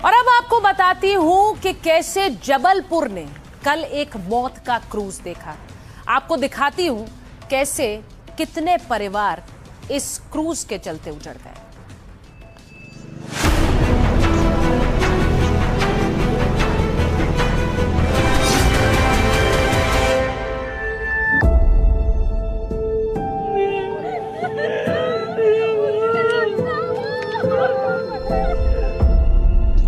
और अब आपको बताती हूं कि कैसे जबलपुर ने कल एक मौत का क्रूज देखा। आपको दिखाती हूं कैसे कितने परिवार इस क्रूज के चलते उजड़ गए।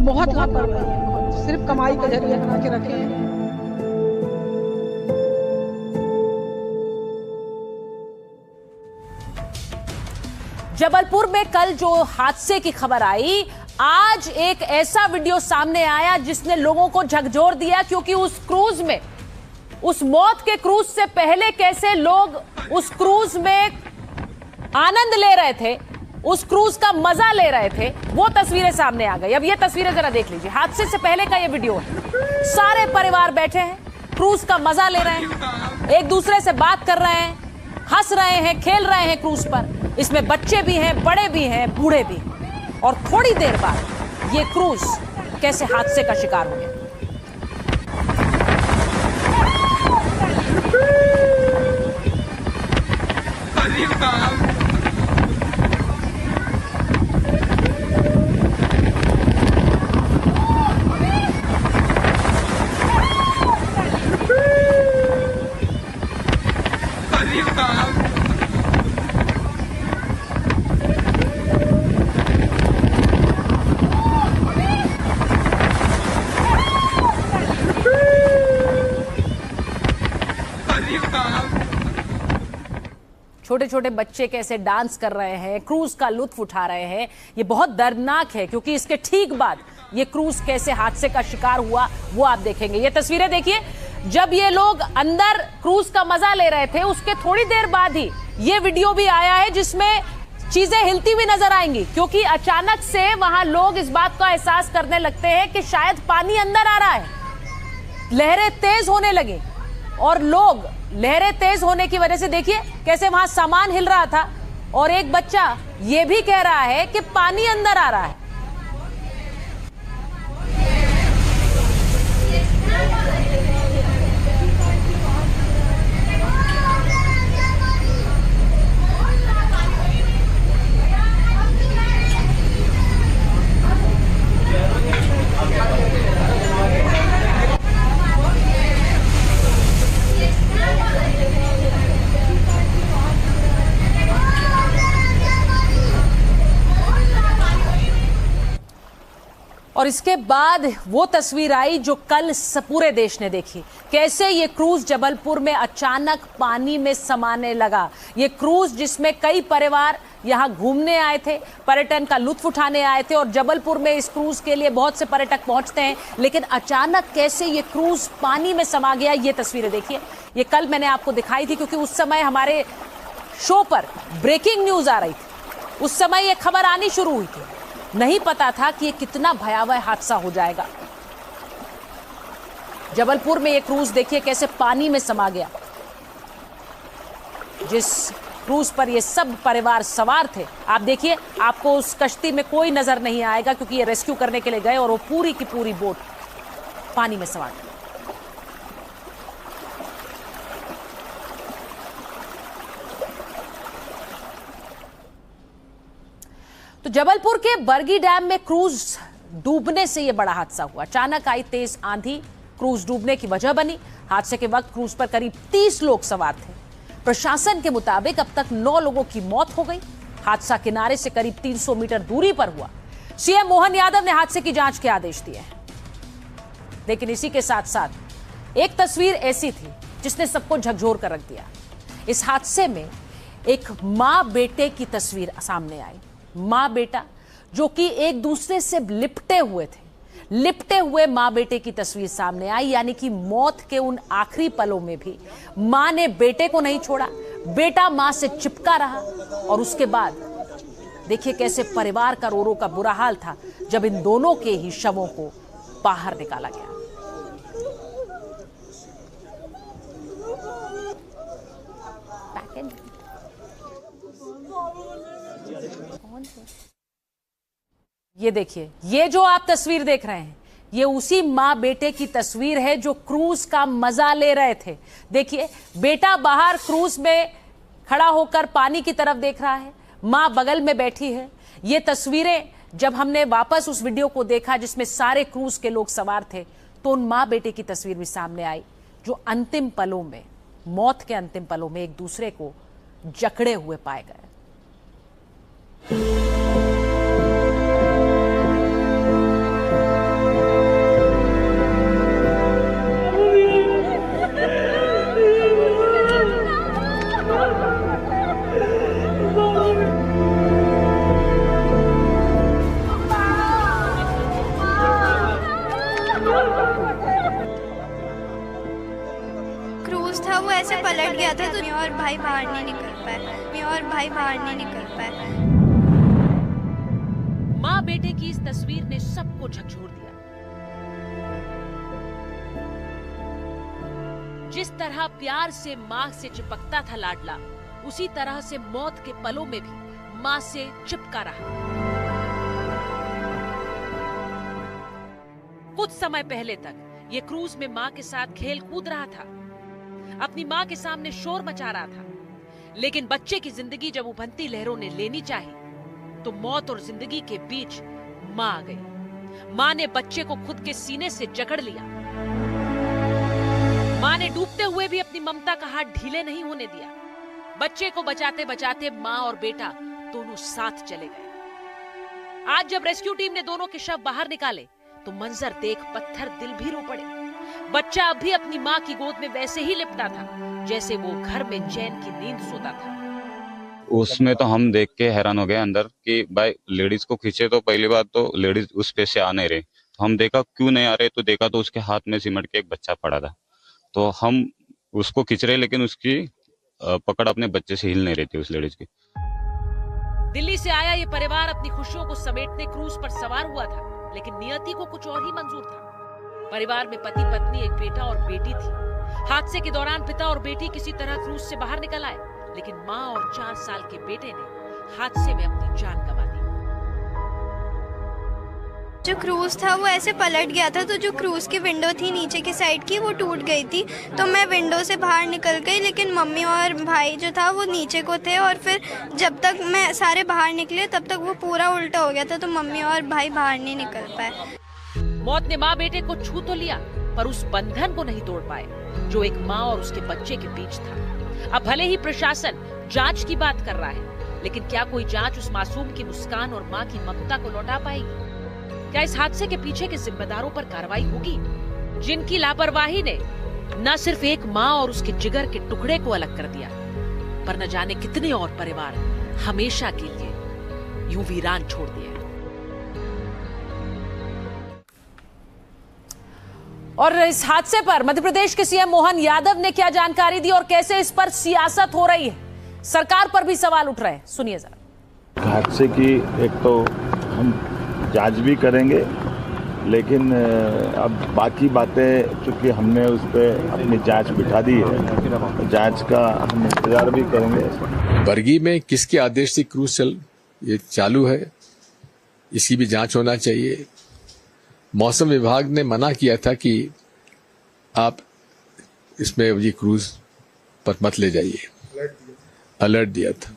बहुत लापरवाही है, सिर्फ कमाई का जरिया बना के रखे हैं। जबलपुर में कल जो हादसे की खबर आई, आज एक ऐसा वीडियो सामने आया जिसने लोगों को झकझोर दिया, क्योंकि उस क्रूज में, उस मौत के क्रूज से पहले कैसे लोग उस क्रूज में आनंद ले रहे थे, उस क्रूज का मजा ले रहे थे, वो तस्वीरें सामने आ गई। अब ये तस्वीरें जरा देख लीजिए, हादसे से पहले का ये वीडियो है। सारे परिवार बैठे हैं, क्रूज का मजा ले रहे हैं, एक दूसरे से बात कर रहे हैं, हंस रहे हैं, खेल रहे हैं क्रूज पर। इसमें बच्चे भी हैं, बड़े भी हैं, बूढ़े भी। और थोड़ी देर बाद ये क्रूज कैसे हादसे का शिकार हो गया। छोटे छोटे बच्चे कैसे डांस कर रहे हैं, क्रूज का लुत्फ उठा रहे हैं। ये बहुत दर्दनाक है, क्योंकि इसके ठीक बाद ये क्रूज कैसे हादसे का शिकार हुआ वो आप देखेंगे। ये तस्वीरें देखिए, जब ये लोग अंदर क्रूज का मजा ले रहे थे, उसके थोड़ी देर बाद ही ये वीडियो भी आया है जिसमें चीजें हिलती हुई नजर आएंगी, क्योंकि अचानक से वहां लोग इस बात का एहसास करने लगते हैं कि शायद पानी अंदर आ रहा है। लहरें तेज होने लगी और लोग लहरें तेज होने की वजह से देखिए कैसे वहां सामान हिल रहा था, और एक बच्चा ये भी कह रहा है कि पानी अंदर आ रहा है। और इसके बाद वो तस्वीर आई जो कल पूरे देश ने देखी, कैसे ये क्रूज जबलपुर में अचानक पानी में समाने लगा। ये क्रूज जिसमें कई परिवार यहाँ घूमने आए थे, पर्यटन का लुत्फ उठाने आए थे, और जबलपुर में इस क्रूज के लिए बहुत से पर्यटक पहुंचते हैं, लेकिन अचानक कैसे ये क्रूज पानी में समा गया। ये तस्वीरें देखिए, ये कल मैंने आपको दिखाई थी, क्योंकि उस समय हमारे शो पर ब्रेकिंग न्यूज आ रही थी। उस समय ये खबर आनी शुरू हुई थी, नहीं पता था कि ये कितना भयावह हादसा हो जाएगा। जबलपुर में ये क्रूज देखिए कैसे पानी में समा गया। जिस क्रूज पर ये सब परिवार सवार थे, आप देखिए, आपको उस कश्ती में कोई नजर नहीं आएगा, क्योंकि ये रेस्क्यू करने के लिए गए और वो पूरी की पूरी बोट पानी में समा गई। तो जबलपुर के बरगी डैम में क्रूज डूबने से यह बड़ा हादसा हुआ। अचानक आई तेज आंधी क्रूज डूबने की वजह बनी। हादसे के वक्त क्रूज पर करीब 30 लोग सवार थे। प्रशासन के मुताबिक अब तक 9 लोगों की मौत हो गई। हादसा किनारे से करीब 300 मीटर दूरी पर हुआ। सीएम मोहन यादव ने हादसे की जांच के आदेश दिए हैं, लेकिन इसी के साथ साथ एक तस्वीर ऐसी थी जिसने सबको झकझोर कर रख दिया। इस हादसे में एक मां बेटे की तस्वीर सामने आई। मां बेटा जो कि एक दूसरे से लिपटे हुए थे, लिपटे हुए मां बेटे की तस्वीर सामने आई। यानी कि मौत के उन आखिरी पलों में भी मां ने बेटे को नहीं छोड़ा, बेटा मां से चिपका रहा। और उसके बाद देखिए कैसे परिवार का रो रो का बुरा हाल था जब इन दोनों के ही शवों को बाहर निकाला गया। ये देखिए, ये जो आप तस्वीर देख रहे हैं, ये उसी माँ बेटे की तस्वीर है जो क्रूज का मजा ले रहे थे। देखिए, बेटा बाहर क्रूज में खड़ा होकर पानी की तरफ देख रहा है, माँ बगल में बैठी है। ये तस्वीरें जब हमने वापस उस वीडियो को देखा जिसमें सारे क्रूज के लोग सवार थे, तो उन माँ बेटे की तस्वीर भी सामने आई जो अंतिम पलों में, मौत के अंतिम पलों में एक दूसरे को जकड़े हुए पाए गए। क्रूज था वो ऐसे पलट गया था तो मैं और भाई बाहर नहीं निकल पाए। माँ बेटे की इस तस्वीर ने सबको झकझोर दिया। जिस तरह प्यार से माँ से चिपकता था लाडला, उसी तरह से मौत के पलों में भी माँ से चिपका रहा। कुछ समय पहले तक ये क्रूज में माँ के साथ खेल कूद रहा था, अपनी माँ के सामने शोर मचा रहा था। लेकिन बच्चे की जिंदगी जब उभरती लहरों ने लेनी चाहिए, तो मौत और जिंदगी के बीच माँ आ गई। माँ ने बच्चे को खुद के सीने से जकड़ लिया। माँ ने डूबते हुए भी अपनी ममता का हाथ ढीले नहीं होने दिया। बच्चे को बचाते बचाते माँ और बेटा दोनों साथ चले गए। आज जब रेस्क्यू टीम ने दोनों के शव बाहर निकाले, तो मंजर देख पत्थर दिल भी रो पड़े। बच्चा अब भी अपनी माँ की गोद में वैसे ही लिपटा था जैसे वो घर में चैन की नींद सोता था। उसमें तो हम देख के हैरान हो गए अंदर कि भाई लेडीज को खींचे, तो पहली बात तो लेडीज उस पे से आ नहीं रही। तो हम देखा क्यों नहीं आ रहे, तो देखा तो उसके हाथ में सिमट के एक बच्चा पड़ा था। तो हम उसको खींच रहे, लेकिन उसकी पकड़ अपने बच्चे से हिल नहीं रही थी उस लेडीज की। दिल्ली से आया ये परिवार अपनी खुशियों को समेटने क्रूज पर सवार हुआ था, लेकिन नियति को कुछ और ही मंजूर था। परिवार में पति पत्नी, एक बेटा और बेटी थी। हादसे के दौरान पिता और बेटी किसी तरह क्रूज से बाहर निकल आए, लेकिन माँ और 4 साल के बेटे ने हादसे में अपनी जान गंवा दी। जो क्रूज था वो ऐसे पलट गया था, तो जो क्रूज की विंडो थी नीचे की साइड की, वो टूट गई थी। तो मैं विंडो से बाहर निकल गई, लेकिन मम्मी और भाई जो था वो नीचे को थे। और फिर जब तक मैं सारे बाहर निकले तब तक वो पूरा उल्टा हो गया था, तो मम्मी और भाई बाहर नहीं निकल पाए। मौत ने माँ बेटे को छू तो लिया, पर उस बंधन को नहीं तोड़ पाए जो एक माँ और उसके बच्चे के बीच था। अब भले ही प्रशासन जांच की बात कर रहा है, लेकिन क्या कोई जांच उस मासूम की मुस्कान और माँ की ममता को लौटा पाएगी? क्या इस हादसे के पीछे के जिम्मेदारों पर कार्रवाई होगी, जिनकी लापरवाही ने न सिर्फ एक माँ और उसके जिगर के टुकड़े को अलग कर दिया, पर न जाने कितने और परिवार हमेशा के लिए यूं वीरान छोड़ दिए। और इस हादसे पर मध्य प्रदेश के सीएम मोहन यादव ने क्या जानकारी दी और कैसे इस पर सियासत हो रही है, सरकार पर भी सवाल उठ रहे हैं, सुनिए जरा। हादसे की एक तो हम जांच भी करेंगे, लेकिन अब बाकी बातें चूंकि हमने उस पर अपनी जांच बिठा दी है, जांच का हम इंतजार भी करेंगे। बरगी में किसके आदेश से क्रूज ये चालू है, इसकी भी जांच होना चाहिए। मौसम विभाग ने मना किया था कि आप इसमें ये क्रूज पर मत ले जाइए, अलर्ट दिया था।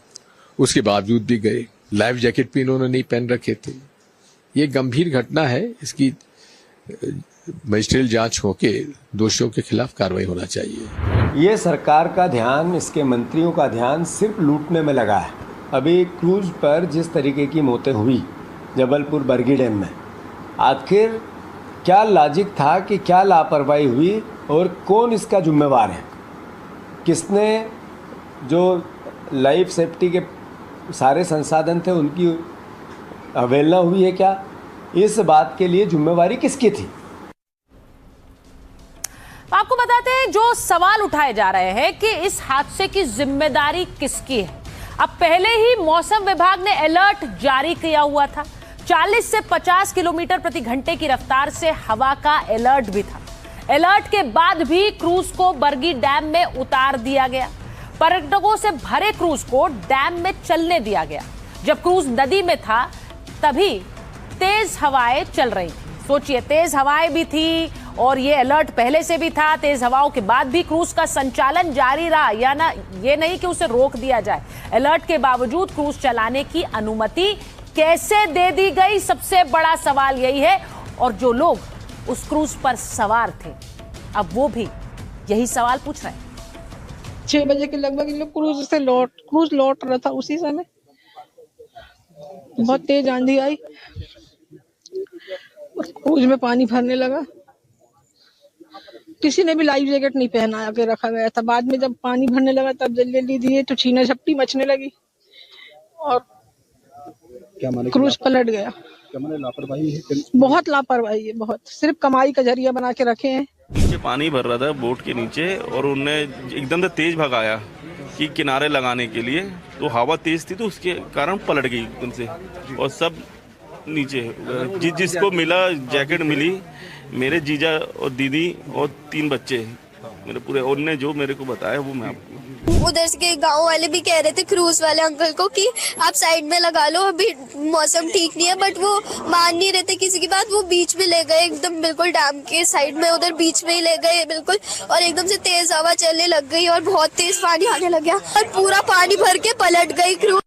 उसके बावजूद भी गए, लाइफ जैकेट भी इन्होंने नहीं पहन रखे थे। ये गंभीर घटना है, इसकी मजिस्ट्रियल जांच होके दोषियों के खिलाफ कार्रवाई होना चाहिए। ये सरकार का ध्यान, इसके मंत्रियों का ध्यान सिर्फ लूटने में लगा है। अभी क्रूज पर जिस तरीके की मौतें हुई जबलपुर बरगी डैम में, आखिर क्या लॉजिक था कि क्या लापरवाही हुई और कौन इसका जिम्मेवार है? किसने जो लाइफ सेफ्टी के सारे संसाधन थे उनकी अवहेलना हुई है? क्या इस बात के लिए जिम्मेवारी किसकी थी? आपको बताते हैं, जो सवाल उठाए जा रहे हैं कि इस हादसे की जिम्मेदारी किसकी है। अब पहले ही मौसम विभाग ने अलर्ट जारी किया हुआ था, 40 से 50 किलोमीटर प्रति घंटे की रफ्तार से हवा का अलर्ट भी था। अलर्ट के बाद भी क्रूज को बरगी डैम में उतार दिया गया। पर्यटकों से भरे क्रूज को डैम में चलने दिया गया। जब क्रूज नदी में था तभी तेज हवाएं चल रही थी। सोचिए, तेज हवाएं भी थी और ये अलर्ट पहले से भी था। तेज हवाओं के बाद भी क्रूज का संचालन जारी रहा, या ना ये नहीं कि उसे रोक दिया जाए। अलर्ट के बावजूद क्रूज चलाने की अनुमति कैसे दे दी गई, सबसे बड़ा सवाल यही है। और जो लोग उस क्रूज पर सवार थे, अब वो भी यही सवाल पूछ रहे हैं। 6 बजे के लगभग इन लोग क्रूज लौट रहा था। उसी समय बहुत तेज आंधी आई और क्रूज में पानी भरने लगा। किसी ने भी लाइफ जैकेट नहीं पहनाया के रखा गया था। बाद में जब पानी भरने लगा तब जल्दी दिए तो छीना झपटी मचने लगी और क्रूज पलट गया। लापरवाही है, बहुत लापरवाही है, बहुत। सिर्फ कमाई का जरिया बना के रखे हैं। नीचे पानी भर रहा था बोट के नीचे और उनने एकदम से तेज भगाया कि किनारे लगाने के लिए, तो हवा तेज थी तो उसके कारण पलट गई एकदम से और सब नीचे। जिसको मिला जैकेट मिली, मेरे जीजा और दीदी और 3 बच्चे मेरे पूरे, उनने जो मेरे को बताया वो मैं आपको। उधर के गांव वाले भी कह रहे थे क्रूज वाले अंकल को कि आप साइड में लगा लो, अभी मौसम ठीक नहीं है, बट वो मान नहीं रहे थे किसी की बात। वो बीच में ले गए, एकदम बिल्कुल डैम के साइड में, उधर बीच में ही ले गए बिल्कुल। और एकदम से तेज हवा चलने लग गई और बहुत तेज पानी आने लग गया और पूरा पानी भर के पलट गई क्रूज।